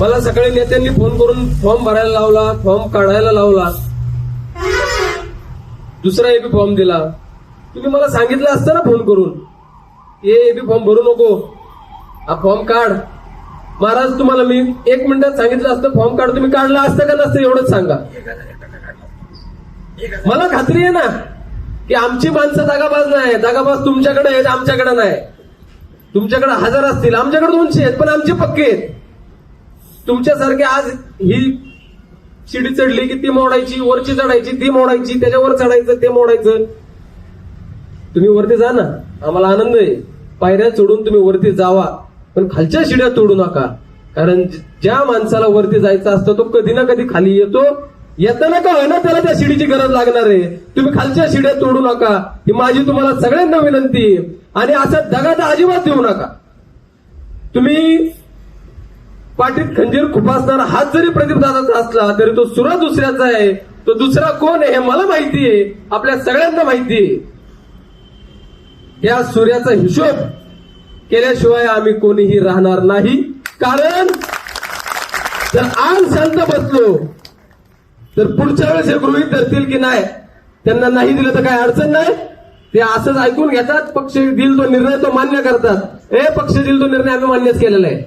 मला सकाळी नेत्यांनी फोन करून फॉर्म भरायला लावला, फॉर्म काढायला लावला, दुसरा एबी फॉर्म दिला. तुम्ही मला सांगितलं असतं ना फोन करून, एबी फॉर्म भरू नको, हा फॉर्म काढ. महाराज तुम्हाला मी 1 मिनिटात सांगितलं असतं फॉर्म काढ, तुम्ही काढला असतं का नसतं एवढंच सांगा. मला खात्री आहे ना की आमची माणसं दागाबाज नाही. दागाबाज तुमच्याकडे आहेत, आमच्याकडे नाही. तुमच्याकडे 1000 असतील, आमच्याकडे 200 आहेत, पण आमचे पक्के आहेत. तुमच्यासारखे आज ही शिडी चढली की ती मोडायची, वरची चढायची, ती मोडायची, त्याच्यावर चढायचं, ते मोडायचं. तुम्ही वरती जा ना, आम्हाला आनंद आहे. पायऱ्या चढून तुम्ही वरती जावा, पण खालच्या शिड्या तोडू नका. कारण ज्या माणसाला वरती जायचं असतं तो कधी ना कधी खाली येतो. येताना का होईना त्याला त्या शिडीची गरज लागणार आहे. तुम्ही खालच्या शिड्या तोडू नका, ही माझी तुम्हाला सगळ्यांना विनंती आहे. आणि असं दगा तर अजिबात देऊ नका. तुम्ही पाठीत खंजीर खुपासणारा हात जरी प्रदीपदादाचा असला तरी तो सुरा दुसऱ्याचा आहे. तो दुसरा कोण आहे हे मला माहिती आहे, आपल्या सगळ्यांना माहिती आहे. या सूर्याचा हिशोब केल्याशिवाय आम्ही कोणीही राहणार नाही. कारण जर आज शांत बसलो तर पुढच्या वेळेस हे गृहीत धरतील की नाही, त्यांना नाही दिलं तर काही अडचण नाही. ते असंच ऐकून घेतात, पक्ष दिल तो निर्णय तो मान्य करतात. पक्ष दिल तो निर्णय आम्ही मान्यच केलेला आहे.